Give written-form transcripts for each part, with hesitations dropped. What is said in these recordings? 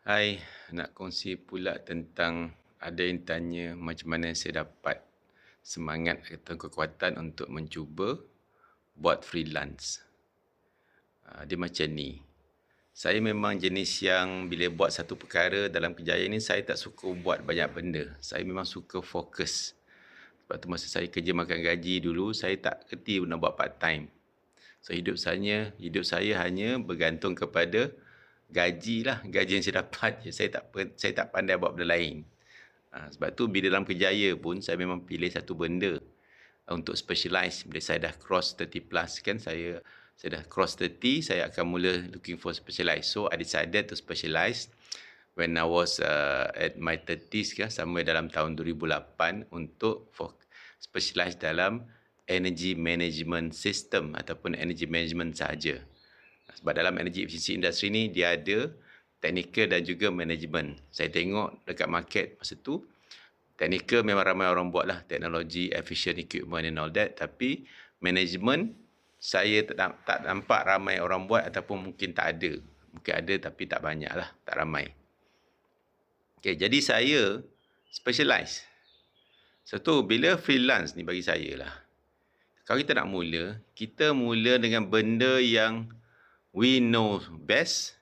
Hai, nak kongsi pula tentang ada yang tanya macam mana saya dapat semangat atau kekuatan untuk mencuba buat freelance. Dia macam ni. Saya memang jenis yang bila buat satu perkara dalam kerjaya ni, saya tak suka buat banyak benda. Saya memang suka fokus. Sebab tu masa saya kerja makan gaji dulu, saya tak kerti nak buat part time. So hidup saya hanya bergantung kepada gaji lah, gaji yang saya dapat. Saya tak pandai buat benda lain. Sebab tu bila dalam kerjaya pun saya memang pilih satu benda untuk specialize. Bila saya dah cross 30 plus kan, saya dah cross 30, saya akan mula looking for specialize. So I decided to specialize when I was at my 30s kan, somewhere dalam tahun 2008 untuk specialize dalam energy management system ataupun energy management sahaja. Sebab dalam energy efficiency industry ni dia ada technical dan juga management. Saya tengok dekat market masa tu, technical memang ramai orang buat lah, teknologi, efficient equipment and all that. Tapi management saya tak nampak ramai orang buat ataupun mungkin tak ada. Mungkin ada tapi tak banyak lah, tak ramai. Okay, jadi saya specialize. So tu bila freelance ni bagi saya lah. Kalau kita nak mula, kita mula dengan benda yang we know best,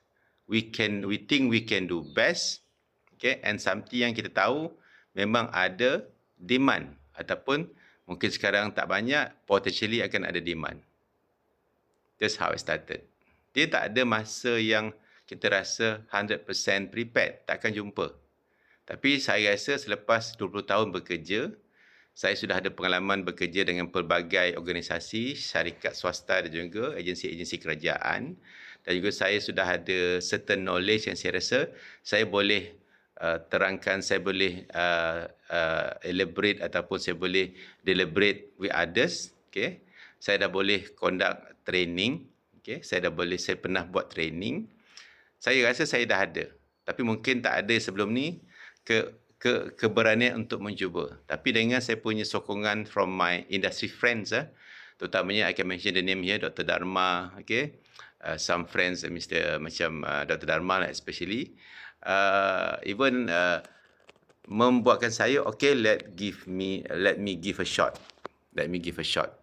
we think we can do best, okay, and something yang kita tahu memang ada demand ataupun mungkin sekarang tak banyak, potentially akan ada demand. That's how I started. Dia tak ada masa yang kita rasa 100% prepared, takkan jumpa. Tapi saya rasa selepas 20 tahun bekerja, saya sudah ada pengalaman bekerja dengan pelbagai organisasi, syarikat swasta dan juga agensi-agensi kerajaan. Dan juga saya sudah ada certain knowledge yang saya rasa saya boleh terangkan, saya boleh elaborate ataupun saya boleh deliberate with others. Okay. Saya dah boleh conduct training. Okay. Saya pernah buat training. Saya rasa saya dah ada. Tapi mungkin tak ada sebelum ni keberanian untuk mencuba. Tapi dengan saya punya sokongan from my industry friends, terutamanya I can mention the name here, Dr. Dharma, okay, some friends, macam Dr. Dharma especially, even membuatkan saya, okay, let me give a shot. Let me give a shot.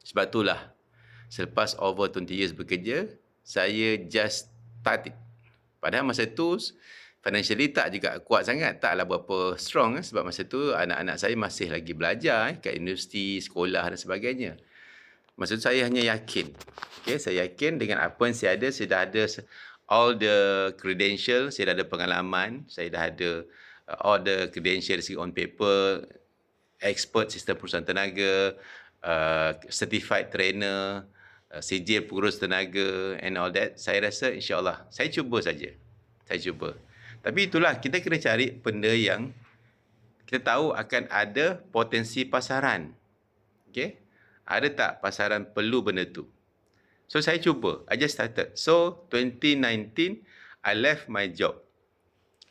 Sebab itulah, selepas over 20 years bekerja, saya just start it. Padahal masa tu, financially tak juga kuat sangat, taklah berapa strong sebab masa tu anak-anak saya masih lagi belajar kat universiti, sekolah dan sebagainya. Masa tu saya hanya yakin. Okay, saya yakin dengan apa yang saya dah ada all the credential, saya dah ada pengalaman, saya dah ada all the credential on paper, expert sistem perusahaan tenaga, certified trainer, sijil pengurus tenaga and all that. Saya rasa insyaAllah, saya cuba saja. Saya cuba. Tapi itulah, kita kena cari benda yang kita tahu akan ada potensi pasaran. Okay? Ada tak pasaran perlu benda tu? So, saya cuba. I just started. So, 2019, I left my job.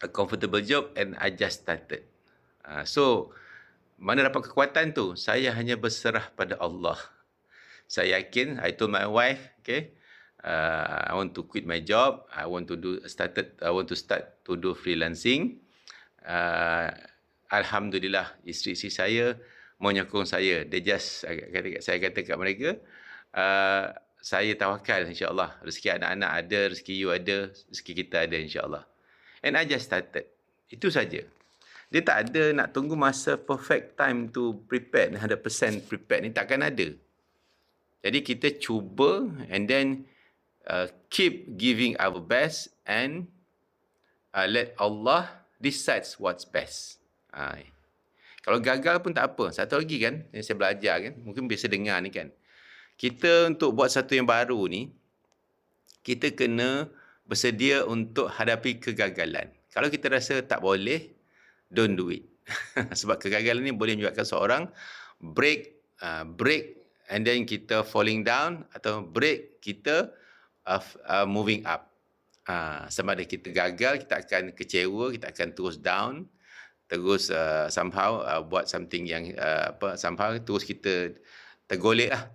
A comfortable job and I just started. So, mana dapat kekuatan tu? Saya hanya berserah pada Allah. Saya yakin, I told my wife, okay, I want to quit my job. I want to start to do freelancing. Alhamdulillah, isteri saya menyokong saya. Saya kata kat mereka, saya tawakal insya-Allah. Rezeki anak-anak ada, rezeki you ada, rezeki kita ada insya-Allah. And I just started. Itu saja. Dia tak ada nak tunggu masa perfect time to prepare, 100% prepare ni takkan ada. Jadi kita cuba and then keep giving our best and let Allah decides what's best. Kalau gagal pun tak apa. Satu lagi kan, yang saya belajar kan, mungkin biasa dengar ni kan. Kita untuk buat satu yang baru ni, kita kena bersedia untuk hadapi kegagalan. Kalau kita rasa tak boleh, don't do it. Sebab kegagalan ni boleh menyebabkan seorang break and then kita falling down atau break kita moving up. Sama ada kita gagal, kita akan kecewa, kita akan terus down, terus somehow buat something yang somehow terus kita tergolek lah.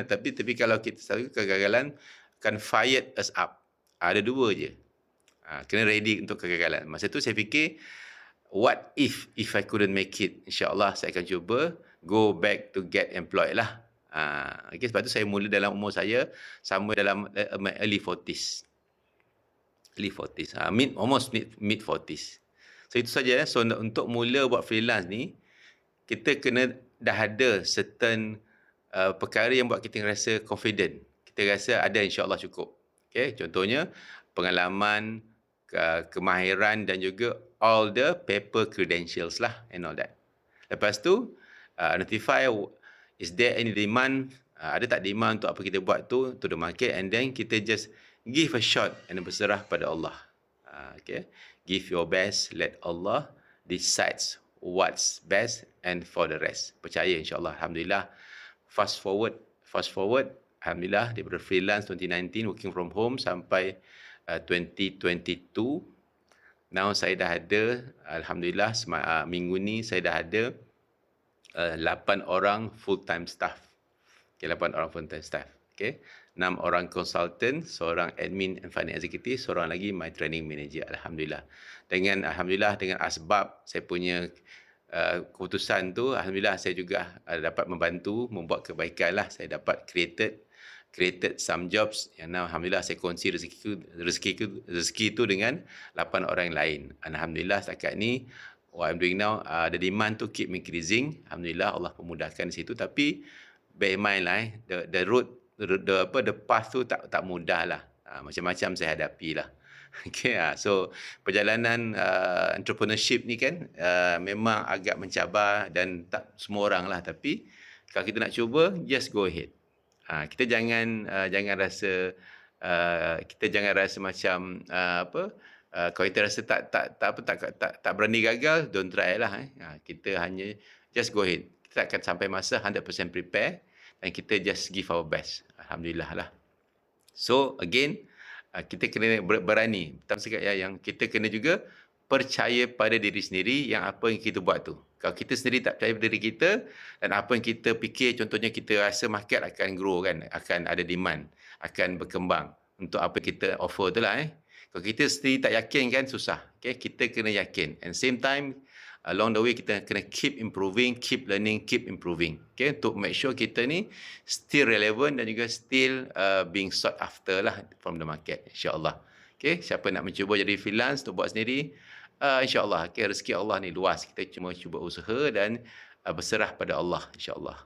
Tapi kalau kita selalu kegagalan akan fire us up. Ada dua je. Kena ready untuk kegagalan. Masa tu saya fikir, what if I couldn't make it? InsyaAllah saya akan cuba go back to get employed lah. Okay, sebab tu saya mula dalam umur saya sama dalam my early 40s. Almost mid 40s. So itu saja. So untuk mula buat freelance ni, kita kena dah ada certain perkara yang buat kita rasa confident. Kita rasa ada insya-Allah cukup. Okay, contohnya pengalaman, kemahiran dan juga all the paper credentials lah and all that. Lepas tu, notify is there any demand, ada tak demand untuk apa kita buat tu to the market, and then kita just give a shot and berserah pada Allah. Okay, give your best, let Allah decides what's best and for the rest. Percaya insya-Allah. Alhamdulillah. Fast forward, alhamdulillah daripada freelance 2019 working from home sampai 2022. Now saya dah ada, alhamdulillah, minggu ni saya dah ada 8 orang full time staff. Okay, 8 orang full time staff. Okay, 6 orang consultant, seorang admin and finance executive, seorang lagi my training manager. Alhamdulillah. Dengan asbab saya punya keputusan tu, alhamdulillah saya juga dapat membantu membuat kebaikan lah. Saya dapat created some jobs yang alhamdulillah saya kongsi rezeki tu dengan 8 orang lain. Alhamdulillah setakat ni what I'm doing now, the demand tu keep increasing. Alhamdulillah Allah memudahkan di situ, tapi bear in mind lah, the path tu tak mudah lah. Macam-macam saya hadapi lah. Okay, so perjalanan entrepreneurship ni kan memang agak mencabar dan tak semua orang lah, tapi kalau kita nak cuba, just go ahead. Kita jangan rasa macam kalau kita rasa tak berani gagal, don't try lah. Kita hanya just go ahead. Kita akan sampai masa 100% prepare dan kita just give our best. Alhamdulillah lah. So again, kita kena berani. Pertama sekali yang kita kena juga percaya pada diri sendiri yang apa yang kita buat tu. Kalau kita sendiri tak percaya pada diri kita dan apa yang kita fikir, contohnya kita rasa market akan grow kan, akan ada demand, akan berkembang untuk apa kita offer tu lah. Kalau kita sendiri tak yakin kan susah. Okay? Kita kena yakin. And same time, along the way kita kena keep improving, keep learning, keep improving. Okay? Untuk make sure kita ni still relevant dan juga still being sought after lah from the market. InsyaAllah. Okay? Siapa nak mencuba jadi freelance untuk buat sendiri, InsyaAllah. Okay? Rezeki Allah ni luas. Kita cuma cuba usaha dan berserah pada Allah. InsyaAllah.